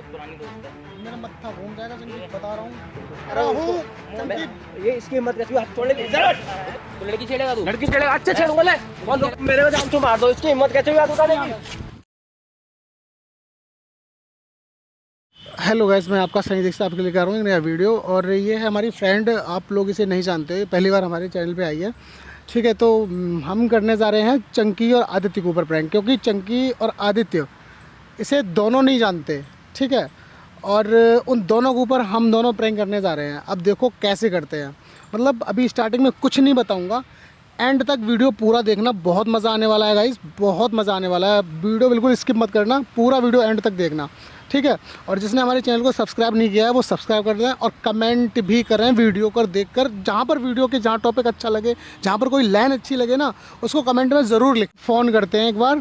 पुरानी दोस्त है। मेरा मत्था घूम जाएगा चंकी, बता रहा हूँ। अरे हूँ चंकी, ये इसकी हिम्मत कैसी, हाथ छोड़ ले जरा। तो लड़की छेड़ेगा तू? लड़की छेड़ेगा? अच्छा छेड़ूंगा ले। कौन दो मेरे को जान, तू मार दो। इसकी हिम्मत कैसे हुई हाथ उठाने की? हेलो गाइस, मैं आपका सनी दीक्षित आपके लिए कर रहा हूँ एक नया वीडियो। और ये है हमारी फ्रेंड, आप लोग इसे नहीं जानते, पहली बार हमारे चैनल पे आई है। ठीक है, तो हम करने जा रहे हैं चंकी और आदित्य के ऊपर प्रैंक, क्योंकि चंकी और आदित्य इसे दोनों नहीं जानते। ठीक है, और उन दोनों के ऊपर हम दोनों प्रैंक करने जा रहे हैं। अब देखो कैसे करते हैं। मतलब अभी स्टार्टिंग में कुछ नहीं बताऊँगा, एंड तक वीडियो पूरा देखना, बहुत मज़ा आने वाला है गाइस, बहुत मज़ा आने वाला है। वीडियो बिल्कुल स्किप मत करना, पूरा वीडियो एंड तक देखना। ठीक है, और जिसने हमारे चैनल को सब्सक्राइब नहीं किया है वो सब्सक्राइब कर दें, और कमेंट भी करें वीडियो को देखकर। जहाँ पर वीडियो के जहाँ टॉपिक अच्छा लगे, जहाँ पर कोई लाइन अच्छी लगे ना, उसको कमेंट में ज़रूर लिख। फ़ोन करते हैं एक बार,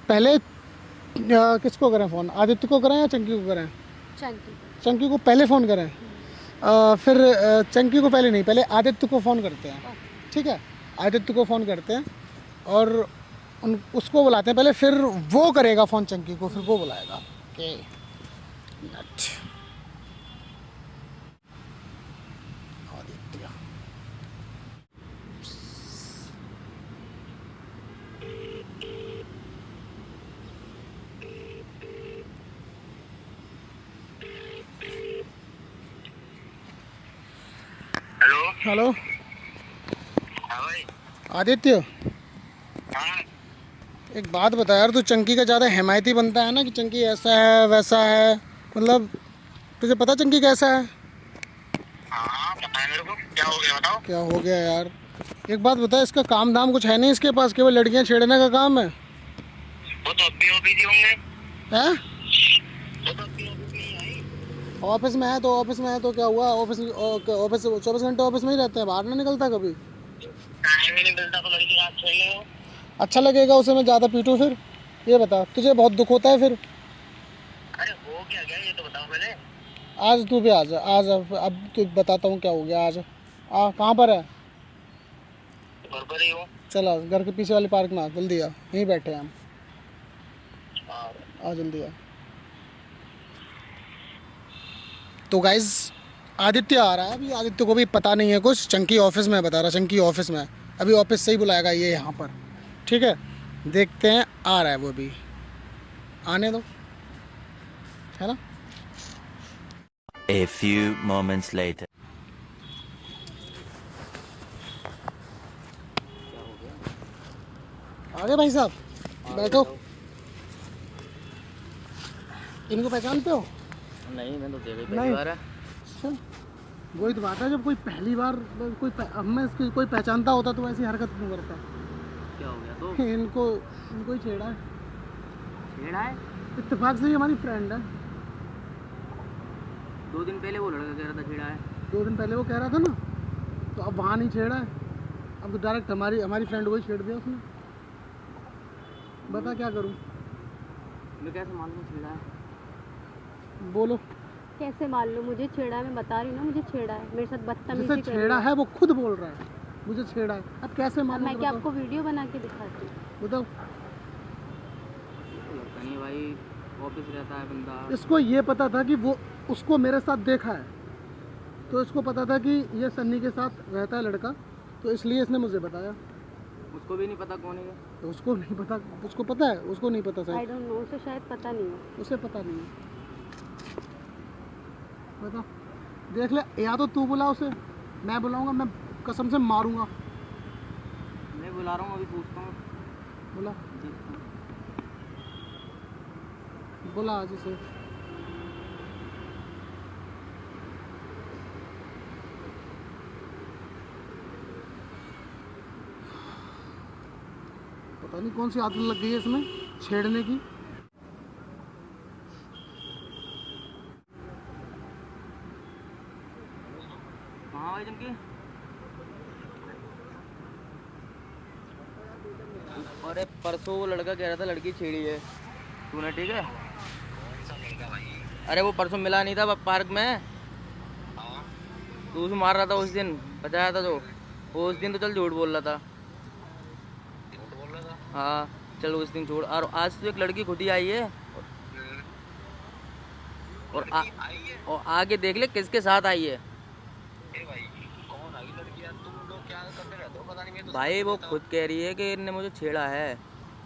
पहले किसको करें फ़ोन, आदित्य को करें या चंकी को करें? चंकी को पहले फ़ोन करें। फिर चंकी को पहले नहीं, पहले आदित्य को फ़ोन करते हैं। ठीक है, आदित्य को फ़ोन करते हैं और उसको बुलाते हैं पहले, फिर वो करेगा फ़ोन चंकी को, फिर वो बुलाएगा। ओके, नट आदित्य। हेलो। हेलो हाँ भाई। आदित्य, हाँ। एक बात बता यार, तू चंकी का ज़्यादा हिमायती बनता है ना, कि चंकी ऐसा है वैसा है। मतलब तुझे पता चंकी कैसा है? हाँ पता है मेरे को, क्या हो गया बताओ। क्या हो गया यार? एक बात बता, इसका काम धाम कुछ है नहीं इसके पास, केवल लड़कियां छेड़ने का काम है? वो तो अब भी बिजी होंगे। हैं? वो तो अब भी नहीं आई। ऑफिस में है तो ऑफिस में है तो क्या हुआ? ऑफिस ऑफिस 24 घंटे ऑफिस में ही रहते हैं, बाहर ना निकलता कभी? टाइम ही नहीं मिलता तो लड़की रात छोड़ ले। अच्छा लगेगा उसे मैं ज़्यादा पीटूँ फिर? ये बता, तुझे बहुत दुख होता है फिर? अरे हो क्या गया ये तो बताओ पहले। आज तू भी आ जा, आज अब तू बताता हूँ क्या हो गया आज। कहाँ पर है? घर पर ही हूँ। चला घर के पीछे वाले पार्क में आ, जल्दी आ, यहीं बैठे हैं हम। हाँ। आ जल्दी आ। तो गाइज आदित्य आ रहा है अभी, आदित्य को भी पता नहीं है कुछ, चंकी ऑफिस में बता रहा, चंकी ऑफिस में है अभी, ऑफिस से ही बुलाएगा ये यहाँ पर। ठीक है, देखते हैं, आ रहा है वो भी, आने दो, है ना। A few moments later. आ गए भाई साहब, बैठो। इनको पहचानते हो? नहीं, मैं तो देखा ही नहीं। पहली बार है। अच्छा, वही तो बात है, जब कोई पहली बार हमें इसकी कोई पहचानता होता तो ऐसी हरकत क्यों करता? क्या हो गया तो? इनको ही छेड़ा है, छेड़ा है? इत्तेफाक से ही हमारी फ्रेंड है। 2 दिन पहले वो लड़का कह रहा था छेड़ा है। 2 दिन पहले वो कह रहा था ना, तो अब वहाँ नहीं छेड़ा है, अब तो डायरेक्ट हमारी फ्रेंड को ही छेड़ दिया उसने। बता क्या करूँ? मैं कैसे मालूम छेड़ा है? बोलो। कैसे मान लो मुझे छेड़ा है? मैं बता रही हूँ ना, मुझे छेड़ा है, मेरे साथ बदतमीजी जिसे कर छेड़ा रही है वो खुद बोल रहा है मुझे छेड़ा है, अब कैसे अब मालूम? मैं क्या आपको वीडियो बना के दिखाती हूँ? बताओ। लगता नहीं भाई, ऑफिस रहता है बंदा। इसको ये पता था कि वो उसको मेरे साथ देखा है, तो इसको पता था कि ये सन्नी के साथ रहता है लड़का, तो इसलिए इसने मुझे बताया। उसको भी नहीं पता कौन है ये। तो उसको नहीं पता, उसको पता है, उसको नहीं पता आई शायद, डोंट नो, उसे शायद पता नहीं है। उसे पता नहीं है। बता, देख ले, या तो तू बुला उसे, मैं बुलाऊंगा, मैं कसम से मारूंगा। मैं बुला रहा हूँ, अभी पूछता हूँ। बुला, देखता हूँ। बुला आज उसे। पता नहीं कौन सी आदत लग गई है इसमें छेड़ने की। कहाँ भाई चमकी? अरे परसों वो लड़का कह रहा था लड़की छेड़ी है तूने, ठीक है? कौन सा लड़का भाई? अरे वो परसों मिला नहीं था पार्क में, हाँ। तू उसे मार रहा था उस दिन, बचाया था जो, वो उस दिन तो चल झूठ बोल रहा था। झूठ बोल रहा था? हाँ चल उस दिन छोड़, और आज तो एक लड़की खुद ही आई है और आगे देख ले किसके साथ आई है। कौन आई लड़की यार? तुम लोग क्या करते रहते हो? पता नहीं। मैं तो भाई वो खुद कह रही है कि इनने मुझे छेड़ा है,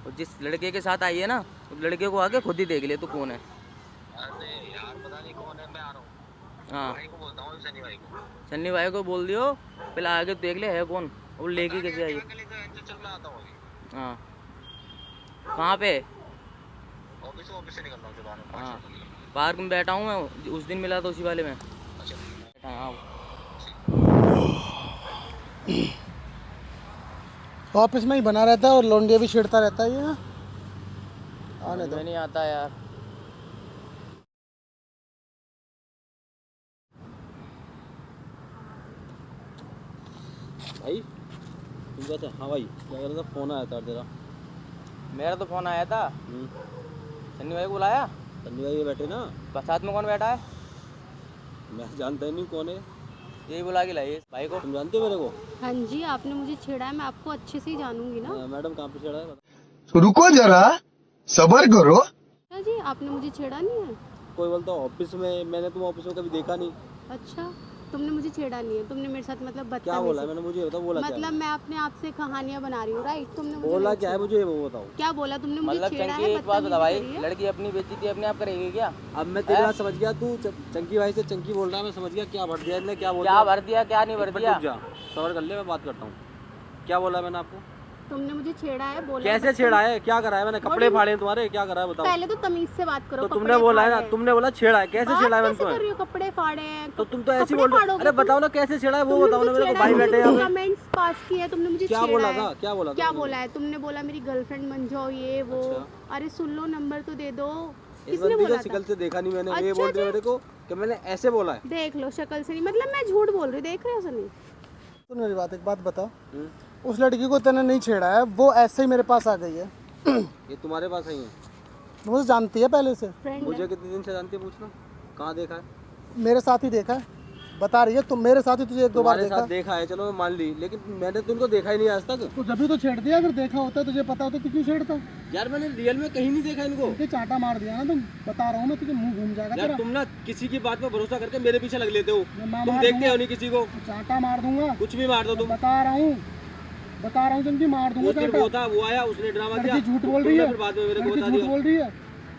और जिस लड़के के साथ आई है ना उस लड़के को आगे खुद ही देख ले तू कौन है। अरे यार पता नहीं कौन है। मैं आ रहा हूँ। हाँ भाई को बोलता हूँ, शनि भाई को। सन्नी भाई को बोल दियो, पहले आगे देख ले है कौन, वो लेके कैसे आई है। चल मैं आता हूँ अभी। हाँ कहाँ पे? ऑफिस से निकल रहा हूँ जो बाहर। हाँ पार्क में बैठा हूँ मैं, उस दिन मिला था उसी वाले में। अच्छा हाँ ऑफिस में ही बना रहता है और लौंडिया भी छेड़ता रहता है ये। आने दो। मैं नहीं आता यार। भाई तुम कहते हाँ भाई क्या कर रहा था? फ़ोन आया था तेरा। मेरा तो फोन आया था। सन्नी भाई को बुलाया? संजू भाई ये बैठे ना, बस साथ में कौन बैठा है? मैं जानता ही नहीं कौन है। यही बुला के लाइए भाई को। तुम जानते हो मेरे को? हाँ जी, आपने मुझे छेड़ा है, मैं आपको अच्छे से ही जानूंगी ना। मैडम कहाँ पे छेड़ा है बता। रुको जरा, सबर करो। अच्छा जी, आपने मुझे छेड़ा नहीं है? कोई बोलता ऑफिस में, मैंने तुम ऑफिस में कभी देखा नहीं। अच्छा, तुमने मुझे छेड़ा नहीं है, तुमने मेरे साथ मतलब क्या बोला है बदतमीजी। मैंने? मुझे बताओ बोला क्या मतलब मैं अपने आप से कहानियां बना रही हूँ, राइट? तुमने है? मुझे बोला नहीं क्या है छेड़ा। मुझे वो बताओ। क्या बोला तुमने? मुझे मतलब छेड़ा चंकी है, एक बात बता भाई, बदतमीजी करी है। लड़की अपनी बेइज्जती अपने आप करेगी क्या? अब मैं तेरी बात समझ गया, तू चंकी भाई से चंकी बोल रहा है, मैं समझ गया क्या भर दिया इसने, क्या बोल क्या भर दिया क्या नहीं भर एक मिनट दिया? रुक जा, सबर कर ले, मैं बात करता हूँ। क्या बोला है मैंने आपको? तुमने मुझे छेड़ा है, बोला कैसे छेड़ा है? क्या करा है मैंने? कपड़े फाड़े हैं तुम्हारे? क्या करा है बताओ? पहले तो तमीज से बात करो। तो कपड़े तुमने बोला है ना, फाड़े हैं। तुमने बोला छेड़ा है। कैसे छेड़ा है मैंने कैसे कर तुम्हें? रही हो? कपड़े फाड़े हैं तो तुम तो ऐसे कपड़े बोल रहे हो। फाड़ोगे अरे तुम? बताओ ना कैसे छेड़ा है वो तुमने बताओ ना मुझे मेरे को। छेड़ा भाई है, बैठे हैं यहाँ पे। कमेंट्स पास किए तुमने, मुझे क्या छेड़ा बोला है। था? क्या बोला था? क्या बोला है? तुमने बोला मेरी गर्लफ्रेंड बन जाओ, ये वो। अच्छा। अरे सुन लो, नंबर तो दे दो। इस किसने बंदी बोला को शिकल था? से देखा नहीं मैंने। ये अच्छा बोल रहे जी। मेरे को कि मैंने ऐसे बोला है। देख लो शक्ल से नहीं, मतलब मैं झूठ बोल रही हूँ, देख रहे हो सनी? सुन मेरी बात, एक बात बता, उस लड़की को तूने नहीं छेड़ा है, वो ऐसे ही मेरे पास आ गई है। ये तुम्हारे पास आई है? मुझे जानती है पहले से, फ्रेंड मुझे कितने दिन से जानती है पूछना? कहाँ देखा है? मेरे साथ ही देखा है। बता रही है तुम मेरे साथ ही, तुझे एक दो बार तुम्हारे देखा। साथ देखा है, चलो मैं मान ली, लेकिन मैंने तुमको देखा ही नहीं आज तक। तो जब भी तो छेड़ दिया, अगर देखा होता तुझे पता होता तो क्यों छेड़ता? यार मैंने रियल में कहीं नहीं देखा इनको। तुझे चाटा मार दिया ना तुम, बता रहा हूँ मैं तुझे, मुंह घूम जाएगा यार तेरा। तुम ना किसी की बात पे भरोसा करके मेरे पीछे लग लेते हो। मैं तुम मार देखते दूंगा। हो नहीं किसी को, चाटा मार दूंगा, कुछ भी मार दो तुम। बता रहा हूँ चंकी, मार दूंगा उस दिन चाटा। वो था, वो आया, उसने ड्रामा किया। लड़की झूठ बोल रही तुमने है, फिर बाद में मेरे को लड़की बता झूठ दिया। बोल रही है,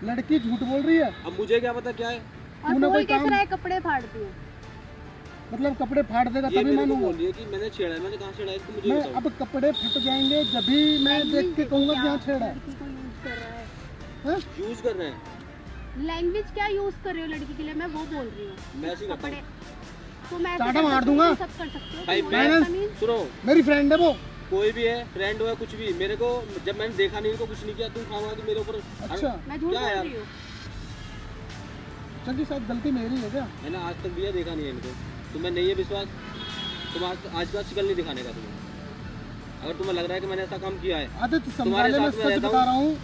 लड़की झूठ बोल रही है। अब मुझे क्या पता क्या है? और तूने बोल कोई कैसे काम- रहा है? कपड़े फाड़ती है। मतलब कपड़े फाड़ देगा ये तभी मेरे को मानूंगा बोल रही है कि मैंने छेड़ा है। मैंने कहाँ छेड़ा है इसको मुझे मैं? बताओ। अब कपड़े फट जाएंगे जब भी मैं देख के कहूँगा कि यहाँ छेड़ा है। लड़की को यूज कर रहा है। हाँ? यूज कर रहे हैं। लैंग्वेज क्या यूज कर रहे हो लड़की के लिए, मैं वो बोल रही हूँ। मैं ऐसे ही करता कपड़े हूँ। तो मैं ऐसे चाटा कर मार सकती हूँ, दूंगा। तुम सब कर सकते हो। भाई तुम मैं बोलो तमीज। सुनो, मेरी फ्रेंड है वो। कोई भी है, फ्रेंड हो या कुछ भी, मेरे को जब मैंने देखा नहीं, इनको कुछ नहीं किया, तुम खाओगे कि मेरे ऊपर। अच्छा मैं झूठ क्या बोल यार? रही हूँ? चंकी शायद गलती मेरी है क्या? मैंने आज तक भी देखा नहीं है इनको। तुम्हें नहीं है विश्वास? तुम आज का शिकल नहीं दिखाने का तुम्हें। अगर तुम्हें लग रहा है कि मैंने ऐसा काम किया है, आदित्य तुम्हारे समझाने में साथ मैं सच रहता बता रहा हूँ,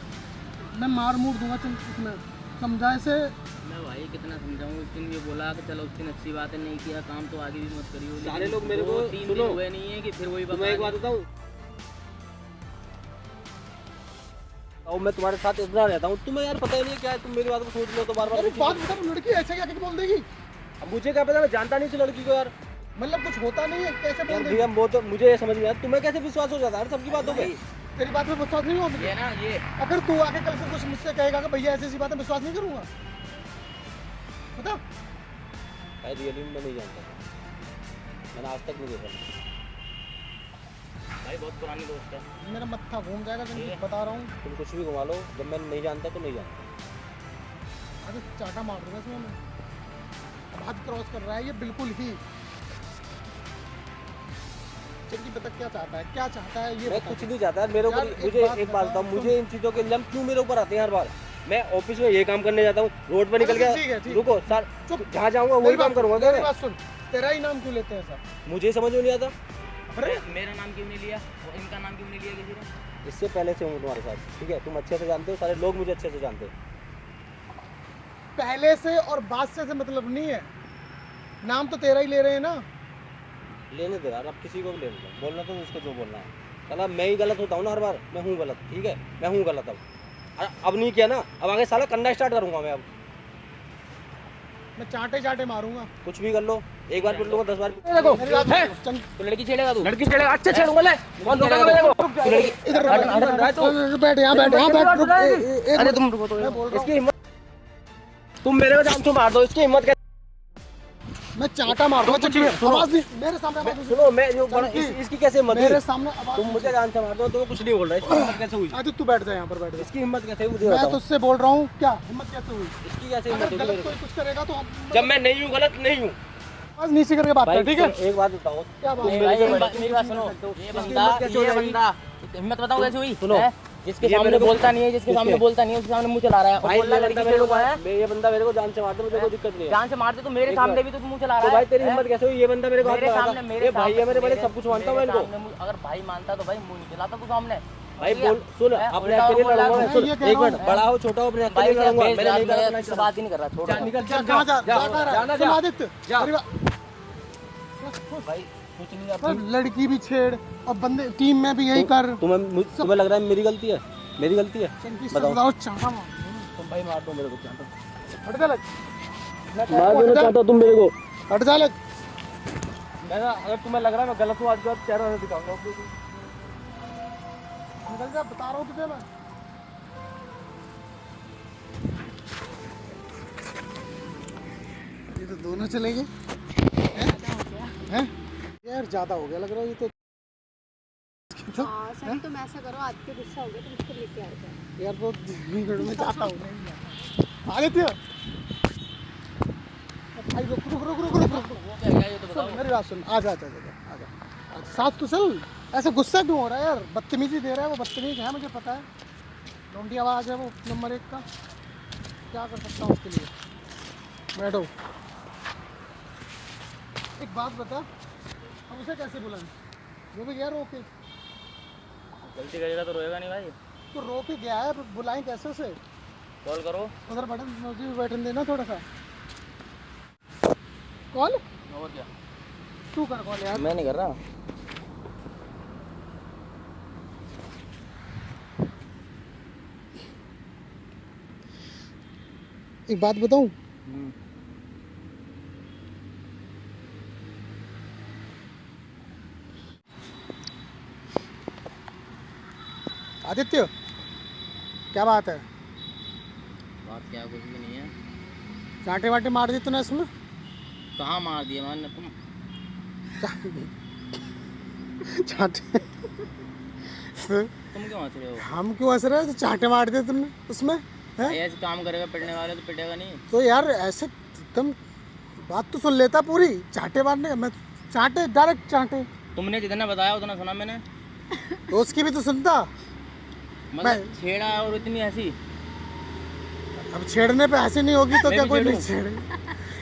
मैं मार मूर दूंगा चंकी इसमें। समझाए से मैं भाई कितना समझाऊं। उस दिन ये बोला कि चलो उस दिन अच्छी बात है, नहीं किया काम तो आगे भी मत करियो। सारे लेकिन लोग मेरे को 2-3 सुनो। दिन हुए नहीं है कि फिर वही तुम्हें एक बात बताऊँ, और मैं तुम्हारे साथ इतना रहता हूँ, तुम्हें यार पता ही नहीं है क्या है। तुम मेरी बात को सोच लो तो बार बार। अरे बात बता, लड़की ऐसे क्या बोल देगी? अब मुझे क्या पता, मैं जानता नहीं उस लड़की को यार। मतलब कुछ होता नहीं है, कैसे बोल यार देगी? भैया वो तो मुझे ये समझ नहीं आया, तुम्हें कैसे विश्वास हो जाता है सबकी बातों पे? तेरी बात में विश्वास नहीं हुआ मुझे। ये ना ये अगर तू आके कल से कुछ मुझसे कहेगा कि भैया ऐसी ऐसी बातें, विश्वास नहीं करूंगा। बता। भाई रियली में मैं नहीं जानता, मैंने आज तक नहीं देखा। भाई बहुत पुरानी दोस्त है। मेरा मत्था घूम जाएगा चंकी, बता रहा हूँ। तुम कुछ भी घुमा लो, जब मैं नहीं जानता तो नहीं जानता। अरे चाटा मार दूंगा इसमें मैं। अब हद क्रॉस कर रहा है ये बिल्कुल ही। चंकी बता क्या चाहता है, क्या चाहता है ये मैं बता। कुछ नहीं चाहता यार। मेरे ऊपर यार, मुझे एक बात बताओ, मुझे इन चीज़ों के इल्जाम क्यों मेरे ऊपर आते हैं हर बार? मैं ऑफिस में ये काम करने जाता हूँ, रोड पे निकल ठीक है, गया, ठीक है। रुको सर, चुप। जहाँ जाऊँगा वही मेरी काम बात- करूँगा क्या मेरी मैं? बात सुन, तेरा ही नाम क्यों लेते हैं सर? मुझे समझ में नहीं आता। अरे मेरा नाम क्यों नहीं लिया और इनका नाम क्यों नहीं लिया किसी ने? इससे पहले से हूँ तुम्हारे साथ, ठीक है? तुम अच्छे से जानते हो, सारे लोग मुझे अच्छे से जानते हो। पहले से और बाद से मतलब नहीं है, नाम तो तेरा ही ले रहे हैं ना। लेने दो यार, अब किसी को भी लेने दो, बोलना तो उसको जो बोलना है। साला मैं ही गलत होता हूँ ना हर बार, मैं हूँ गलत, ठीक है? मैं हूँ गलत अब। अब नहीं किया ना, अब आगे साला करना स्टार्ट करूँगा मैं अब। मैं चाटे चाटे मारूंगा। कुछ भी कर लो, एक बार पीट लूंगा 10 बार देखो मेरी बात है? सुनो, तो लड़की छेड़ेगा तू? लड़की छेड़ेगा? अच्छा छेड़ूंगा ले। कौन रोकेगा मेरे को? तू लड़की इधर हट रहा है तू? बैठ यहाँ बैठ यहाँ बैठ रुक, अरे तुम रुको तो, मैं बोल रहा इसकी हिम्मत, तुम मेरे को जान से मार दो, इसकी हिम्मत कैसे? मैं चाटा मार दूंगा। कुछ भी सुनो, आवाज नहीं मेरे सामने आवाज नहीं। सुनो मैं जो बड़ा इसकी कैसे हिम्मत हुई? मेरे सामने आवाज तुम मुझे जान से मार दो तो कुछ नहीं बोल रहा, इसकी हिम्मत कैसे हुई? आदित्य तू बैठ जा यहाँ पर बैठ जा। इसकी हिम्मत कैसे हुई मुझे मैं बताओ। तुझसे बोल रहा हूँ क्या हिम्मत कैसे हुई? इसकी कैसे अगर हिम्मत हुई गलत मेरे को? कोई कुछ करेगा तो हम जब मैं नहीं हूँ, गलत नहीं हूँ आवाज नीचे करके बात कर, ठीक है? एक बात बताओ, क्या बात मेरी बात सुनो, ये बंदा हिम्मत बताओ कैसे हुई? सुनो, जिसके सामने बोलता नहीं है, जिसके सामने बोलता नहीं है, उसके सामने मुंह चला रहा है और बोल रहा है लड़की छेड़ूंगा है। ये बंदा मेरे को जान से मार दे, मुझे कोई दिक्कत नहीं है। जान से मार दे तो मेरे सामने भी तो मुंह चला रहा है। तो भाई तेरी हिम्मत कैसे हुई? ये बंदा मेरे को हाथ लगाता, ये भाई है मेरे बड़े, सब कुछ मानता हूं मैं इनको। अगर भाई मानता तो भाई मुंह नहीं चलाता तू सामने। भाई बोल, सुन अपने अकेले लड़ूंगा। सुन एक मिनट, बड़ा हो छोटा हो अपने अकेले लड़ूंगा। मैंने नहीं करा, मैं बात ही नहीं कर रहा। छोड़, निकल, जा जा जा आदित्य भाई कुछ नहीं। लड़की भी छेड़ और बंदे टीम में भी यही कर। तुम्हें लग रहा है मेरी गलती है? मेरी गलती है? बताओ चाटा मार तुम भाई मार दो मेरे को, चाहता हट जा लग मार दो, चाहता हो तुम मेरे को। हट जा लग। मैं अगर तुम्हें लग रहा है मैं गलत हूँ, आज के बाद चेहरा नहीं दिखाऊंगा। निकल जा, बता रहा हूँ तुझे मैं। ये तो दोनों चले गए हैं? यार ज्यादा हो गया लग रहा है ये तो। हाँ सही, तुम ऐसा करो, आदित्य गुस्सा हो गया तुम इसको लेके आ जाओ। यार तो मैं चाहता हूँ आदित्य भाई रुक रुक रुक रुक रुक रुक सुन मेरी बात सुन, आ जा आ जा आ जा साथ तो चल। ऐसे गुस्सा क्यों हो रहा है यार? बदतमीजी दे रहा है वो, बदतमीज है मुझे पता है। लौंडी आवाज़ है वो नंबर 1 का, क्या कर सकता हूँ उसके लिए। बैठो, एक बात बता, हम उसे कैसे बुलाएं? वो भी गया रोके, गलती करेगा तो रोएगा नहीं भाई। तो रो के गया है, बुलाएं कैसे उसे? कॉल करो। उधर बटन, मुझे भी बटन देना थोड़ा सा। कॉल और क्या? तू कर कॉल यार। मैं नहीं कर रहा। एक बात बताऊं, आदित्य क्या बात है? बात क्या, कुछ भी नहीं है। चाटे वाटे मार दी तूने इसमें? कहाँ मार दिया मैंने? तुम चाटे तुम क्यों हंस रहे हो? हम क्यों हंस रहे हैं? तो चाटे मार दिए तुमने उसमें है? ऐसे काम करेगा पिटने वाले तो पिटेगा नहीं। तो यार ऐसे तुम बात तो सुन लेता पूरी। चाटे मारने मैं चाटे, डायरेक्ट चाटे। तुमने जितना बताया उतना सुना मैंने। तो उसकी भी तो सुनता। मतलब छेड़ा और इतनी हंसी। अब छेड़ने पे हंसी नहीं होगी तो क्या कोई नहीं छेड़े?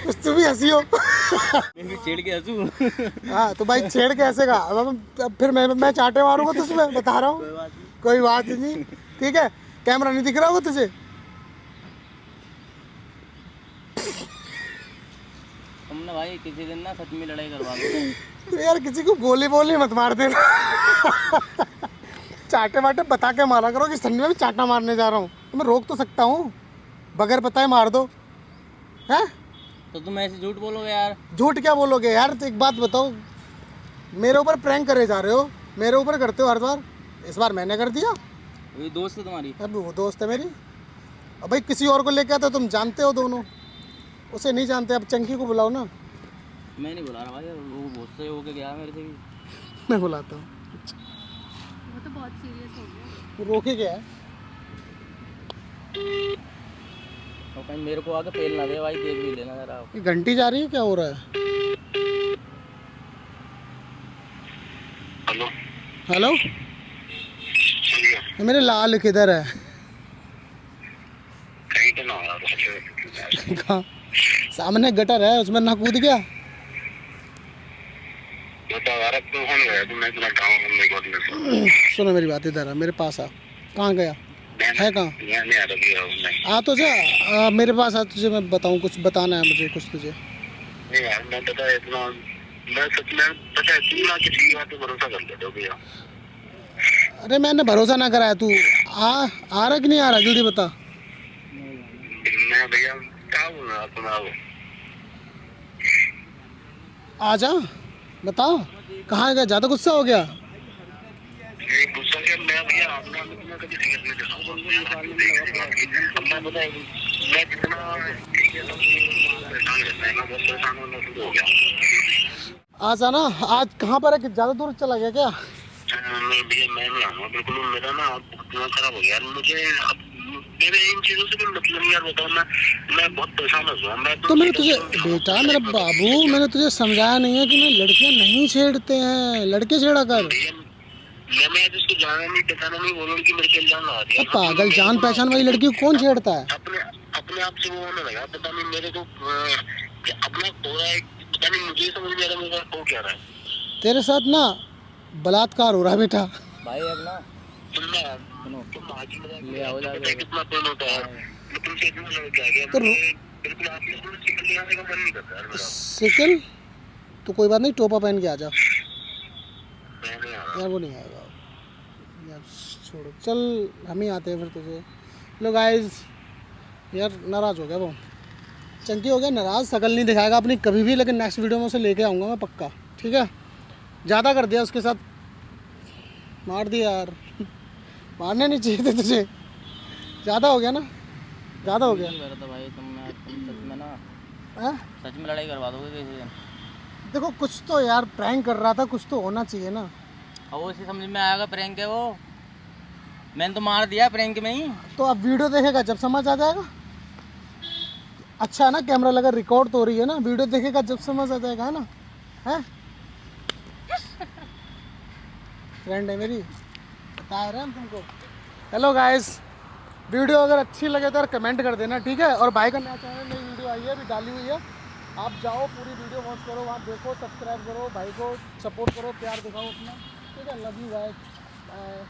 कुछ तू भी हंसी हो। मैं भी छेड़ के हंसू। हाँ तो भाई छेड़ के हंसेगा। अब फिर मैं चाटे मारूंगा तुझमें, बता रहा हूँ। कोई बात नहीं, ठीक है? कैमरा नहीं दिख रहा होगा तुझे? तुमने भाई किसी दिन ना सच में लड़ाई करवा दो। तो यार किसी को गोली बोली मत मार देना। चाटे वाटे बता के मारा करो कि संडे में चाटा मारने जा रहा हूँ। तो मैं रोक तो सकता हूँ, बगैर बताए मार दो हैं? तो तुम ऐसे झूठ बोलोगे यार? झूठ क्या बोलोगे यार? तो एक बात बताओ, मेरे ऊपर प्रैंक करे जा रहे हो, मेरे ऊपर करते हो हर बार। इस बार मैंने कर दिया। वही दोस्त है तुम्हारी? अब वो दोस्त है मेरी। अब भाई किसी और को लेके आता, तुम जानते हो दोनों, उसे नहीं जानते। अब चंकी को बुलाओ ना। मैं नहीं बुला रहा भाई, वो गुस्से होके गया मेरे से भी। मैं बुलाता हूँ। वो तो बहुत सीरियस हो गया। वो रोके गया है। तो कहीं मेरे को आके पेल ना दे भाई, देख भी लेना जरा। ये घंटी जा रही है, क्या हो रहा है? हेलो हेलो, ये मेरे लाल किधर है? कहीं तो ना आ रहा। कहाँ? सामने गटर है, उसमें ना कूद गया? तो अगर तू फोन गया तो मैं इतना गाँव घूमने को। सुनो मेरी बात, इधर आ, मेरे पास आ। कहाँ गया है? कहाँ? यहाँ नहीं आ रहा। आ तो जा, मेरे पास आ, तुझे मैं बताऊँ, कुछ बताना है मुझे कुछ तुझे। नहीं यार, मैं पता है इतना, मैं सच में पता है तू ना किसी की बात पे भरोसा कर लेते हो भैया। अरे मैंने भरोसा ना कराया, तू आ रहा कि नहीं आ रहा? जल्दी बता। मैं भैया क्या बोल रहा तुम्हें? आजा बता कहाँ गया, ज़्यादा गुस्सा हो गया? गुस्सा क्या, मैं भैया आपका मैं कभी सीरियस नहीं लेता हूँ। मैं पता है मैं जितना परेशान रहता है ना, बहुत परेशान होना शुरू हो गया। आजा ना, आज कहाँ पर है कि ज़्यादा दूर चला गया क्या? नहीं भैया मैं नहीं आऊँगा बिल्कुल, मेरा ना दिमाग खराब हो गया यार। मुझे अब मेरे इन चीज़ों से भी मतलब नहीं यार, बताओ मैं बहुत परेशान हो गया। मैं तो मैंने तुझे बेटा, मेरा बाबू, मैंने तुझे समझाया नहीं है कि मैं लड़कियां नहीं छेड़ते हैं, लड़के छेड़ा कर। मैंने आज उसको जाना नहीं पहचाना नहीं, वो लड़की मेरे के इल्जाम लगा दिया। अब पागल, जान पहचान वाली लड़की को कौन छेड़ता है? अपने आप से वो होने लगा, पता नहीं मेरे को अपना हो रहा है, पता नहीं मुझे समझ नहीं आ रहा मेरा हो क्या रहा है। तेरे साथ ना बलात्कार हो रहा है बेटा। भाई अब ना तुम आज ही ले आओ जाके। कितना पेन होता है, मैं तुमसे इतना लड़के आ गया, तो बिल्कुल आपने सिकल दिखाने का मन नहीं करता यार मेरा। सिकल तो कोई बात नहीं, टोपा पहन के आ जा मैं नहीं आ रहा। यार, वो नहीं आएगा यार, छोड़ो, चल हम ही आते हैं फिर तुझे। लो गाइस, यार नाराज़ हो गया वो, चंकी हो गया नाराज़, शकल नहीं दिखाएगा अपनी कभी भी, लेकिन नेक्स्ट वीडियो में उसे लेके आऊँगा मैं पक्का, ठीक है? ज़्यादा कर दिया उसके साथ, मार दिया यार, मारने नहीं चाहिए थे तुझे, ज़्यादा हो गया ना, ज़्यादा हो गया। तो भाई तुम सच में ना, हैं? सच में लड़ाई करवा दोगे किसी दिन। देखो कुछ तो यार प्रैंक कर रहा था, कुछ तो होना चाहिए ना। अब वो उसे समझ में आएगा प्रैंक है वो, मैंने तो मार दिया प्रैंक में ही। तो अब वीडियो देखेगा जब समझ आ जाएगा। अच्छा है ना, कैमरा लगा, रिकॉर्ड तो हो रही है ना, वीडियो देखेगा जब समझ आ जाएगा, है ना? है फ्रेंड है मेरी, बता रहे हैं हम तुमको। हेलो गाइस, वीडियो अगर अच्छी लगे तो यार कमेंट कर देना, ठीक है? और भाई का नया चैनल, नई वीडियो आई है, अभी डाली हुई है, आप जाओ पूरी वीडियो वॉच करो, वहाँ देखो, सब्सक्राइब करो, भाई को सपोर्ट करो, प्यार दिखाओ अपना, ठीक है? Love you guys, bye.